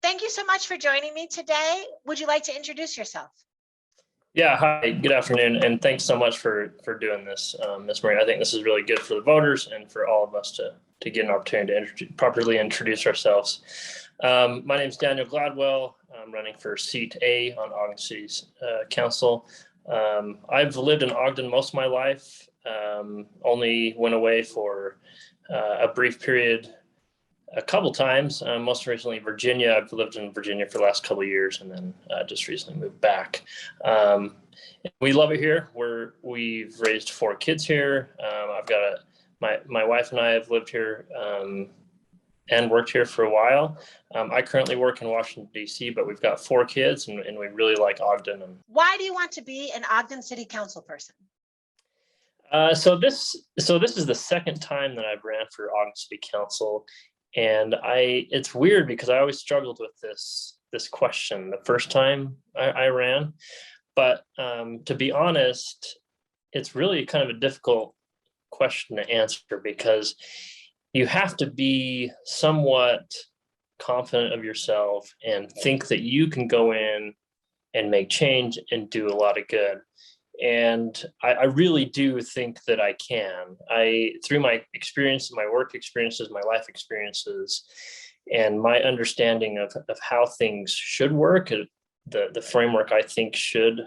Thank you so much for joining me today. Would you like to introduce yourself? Yeah, hi, good afternoon, and thanks so much for doing this, Ms. Marie. I think this is really good for the voters and for all of us to get an opportunity to properly introduce ourselves. My name is Daniel Gladwell. I'm running for seat A on Ogden City Council. I've lived in Ogden most of my life, only went away for a brief period a couple times, most recently Virginia. I've lived in Virginia for the last couple of years and then just recently moved back. We love it here. We've raised 4 kids here. I've got my wife and I have lived here and worked here for a while. I currently work in Washington, D.C., but we've got 4 kids and we really like Ogden. Why do you want to be an Ogden City Council person? So this is the second time that I've ran for Ogden City Council. And it's weird because I always struggled with this question the first time I ran, but to be honest, it's really kind of a difficult question to answer because you have to be somewhat confident of yourself and think that you can go in and make change and do a lot of good. And I really do think that I can. Through my experience, my work experiences, my life experiences, and my understanding of how things should work, the framework I think should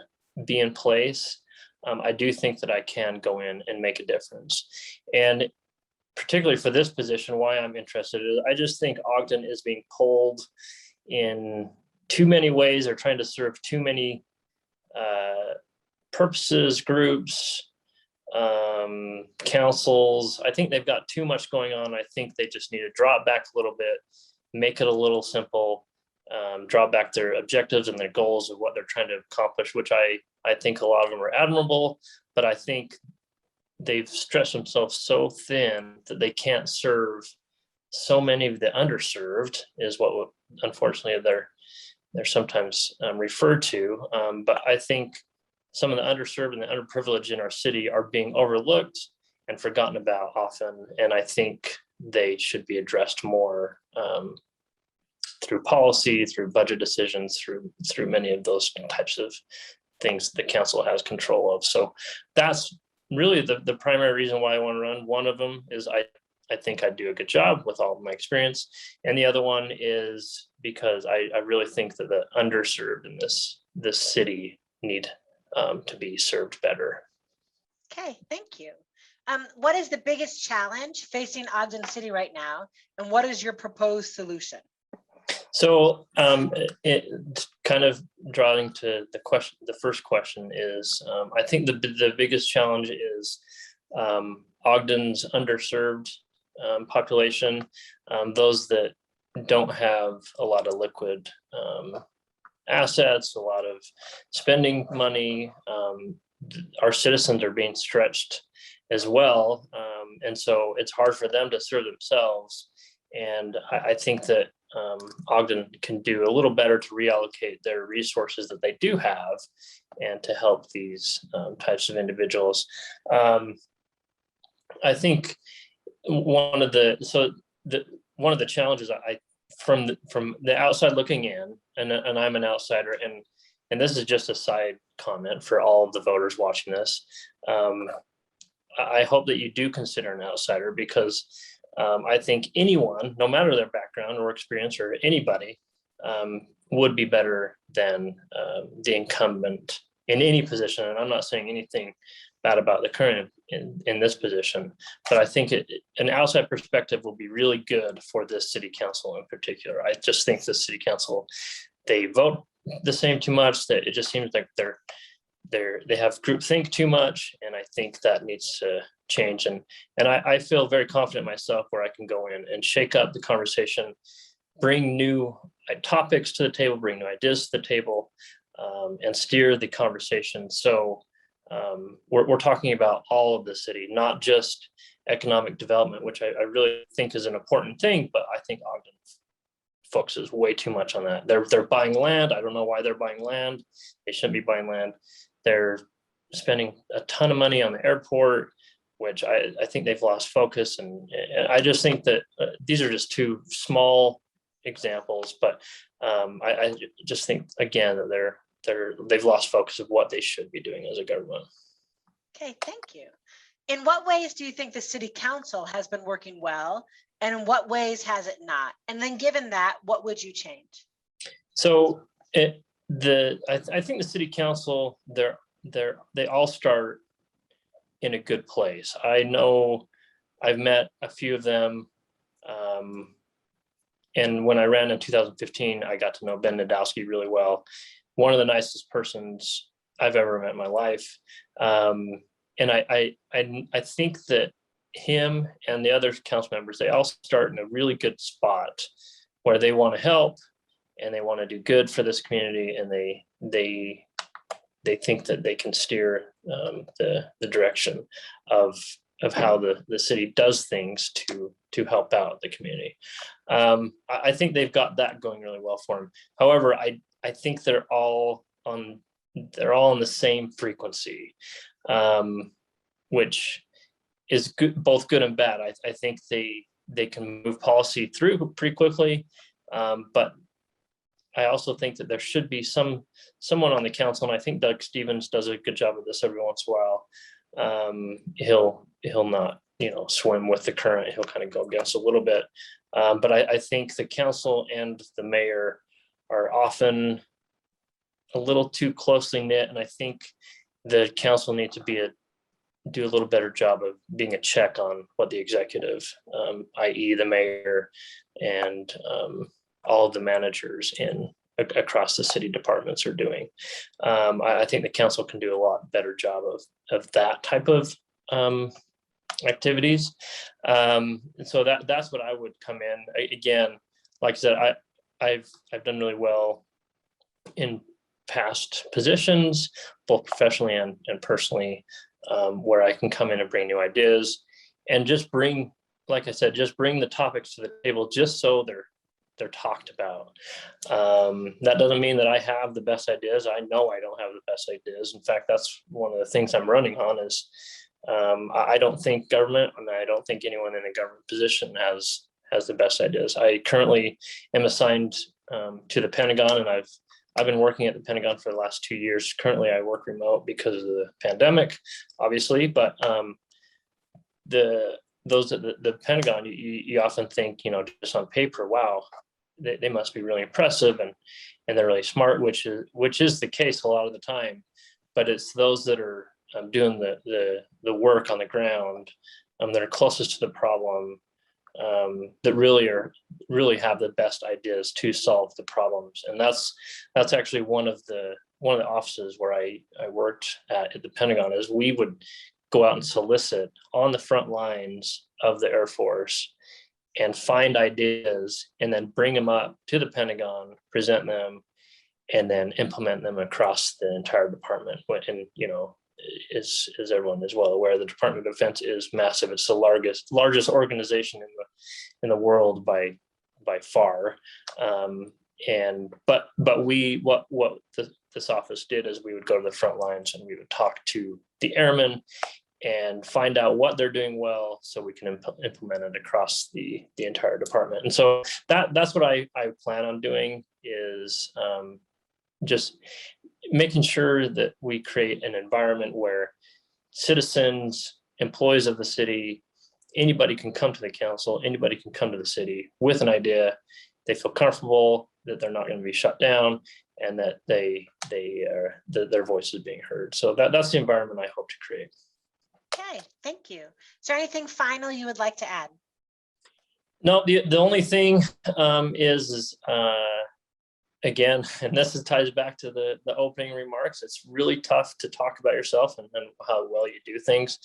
be in place, I do think that I can go in and make a difference. And particularly for this position, why I'm interested is I just think Ogden is being pulled in too many ways. They're trying to serve too many purposes, groups, councils. I think they've got too much going on. I think they just need to drop back a little bit, make it a little simple, drop back their objectives and their goals of what they're trying to accomplish, which I think a lot of them are admirable, but I think they've stretched themselves so thin that they can't serve so many of the underserved, is what unfortunately they're sometimes referred to. But I think some of the underserved and the underprivileged in our city are being overlooked and forgotten about often. And I think they should be addressed more through policy, through budget decisions, through many of those types of things the council has control of. So that's really the primary reason why I want to run. One of them is I think I do a good job with all of my experience. And the other one is because I really think that the underserved in this city need to be served better. Okay, thank you. What is the biggest challenge facing Ogden City right now, and what is your proposed solution? So it kind of drawing to the question, the first question is, I think the biggest challenge is Ogden's underserved population, those that don't have a lot of liquid assets, a lot of spending money. Our citizens are being stretched as well. And so it's hard for them to serve themselves. And I think that Ogden can do a little better to reallocate their resources that they do have and to help these types of individuals. I think one of the challenges from the outside looking in, and I'm an outsider, and this is just a side comment for all of the voters watching this. I hope that you do consider an outsider, because I think anyone, no matter their background or experience or anybody, would be better than the incumbent in any position. And I'm not saying anything bad about the current in this position, but I think an outside perspective will be really good for this city council in particular. I just think the city council, they vote the same too much, that it just seems like they have groupthink too much, and I think that needs to change. And I feel very confident myself where I can go in and shake up the conversation, bring new topics to the table, bring new ideas to the table, and steer the conversation. So we're talking about all of the city, not just economic development, which I really think is an important thing, but I think Ogden focuses way too much on that. They're buying land. I don't know why they're buying land. They shouldn't be buying land. They're spending a ton of money on the airport, which I think they've lost focus. And I just think that these are just two small examples, but I just think again that they've lost focus of what they should be doing as a government. Okay, thank you. In what ways do you think the city council has been working well, and in what ways has it not? And then given that, what would you change? So I think the city council, they all start in a good place. I know I've met a few of them. And when I ran in 2015, I got to know Ben Nadowski really well. One of the nicest persons I've ever met in my life. And I think that him and the other council members, they all start in a really good spot where they want to help and they want to do good for this community, and they think that they can steer the direction of how the city does things to help out the community. I think they've got that going really well for them. However, I think they're all on the same frequency, which is good, both good and bad. I think they can move policy through pretty quickly, but I also think that there should be someone on the council, and I think Doug Stevens does a good job of this every once in a while. He'll not, swim with the current. He'll kind of go against a little bit. But I think the council and the mayor are often a little too closely knit, and I think the council needs to do a little better job of being a check on what the executive, i.e. the mayor and all of the managers across the city departments are doing. I think the council can do a lot better job of that type of activities. So that's what I would come in. Again, like I said, I've done really well in past positions, both professionally and personally, where I can come in and bring new ideas and just bring, like I said, just bring the topics to the table just so they're talked about. That doesn't mean that I have the best ideas. I know I don't have the best ideas. In fact, that's one of the things I'm running on is I don't think government, and I don't think anyone in a government position has the best ideas. I currently am assigned to the Pentagon, and I've been working at the Pentagon for the last 2 years. Currently, I work remote because of the pandemic, obviously, but those at the Pentagon, you often think, just on paper, wow, they must be really impressive and they're really smart, which is the case a lot of the time. But it's those that are doing the work on the ground that are closest to the problem, that really have the best ideas to solve the problems. And that's actually one of the offices where I worked at the Pentagon, is we would go out and solicit on the front lines of the Air Force and find ideas and then bring them up to the Pentagon, present them, and then implement them across the entire department. And, as everyone is well aware, the Department of Defense is massive. It's the largest organization in the world by far. But what this office did is we would go to the front lines and we would talk to the airmen and find out what they're doing well, so we can implement it across the entire department. And so that's what I plan on doing, is just making sure that we create an environment where citizens, employees of the city, anybody can come to the council, anybody can come to the city with an idea. They feel comfortable that they're not going to be shut down, and that their voice is being heard. So that's the environment I hope to create. Okay, thank you. Is there anything final you would like to add? No, the only thing is again, and this ties back to the opening remarks, it's really tough to talk about yourself and how well you do things.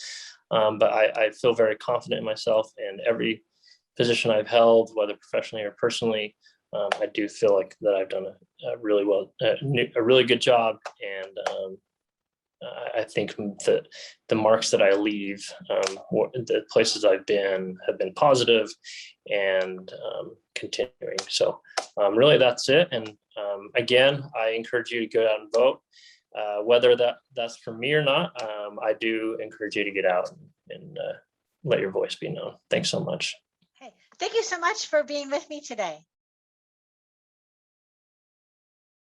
But I feel very confident in myself, and every position I've held, whether professionally or personally, I do feel like that I've done a really good job. And I think that the marks that I leave, the places I've been, have been positive and continuing. So really that's it. And again, I encourage you to go out and vote, whether that's for me or not. I do encourage you to get out and let your voice be known. Thanks so much. Okay, thank you so much for being with me today.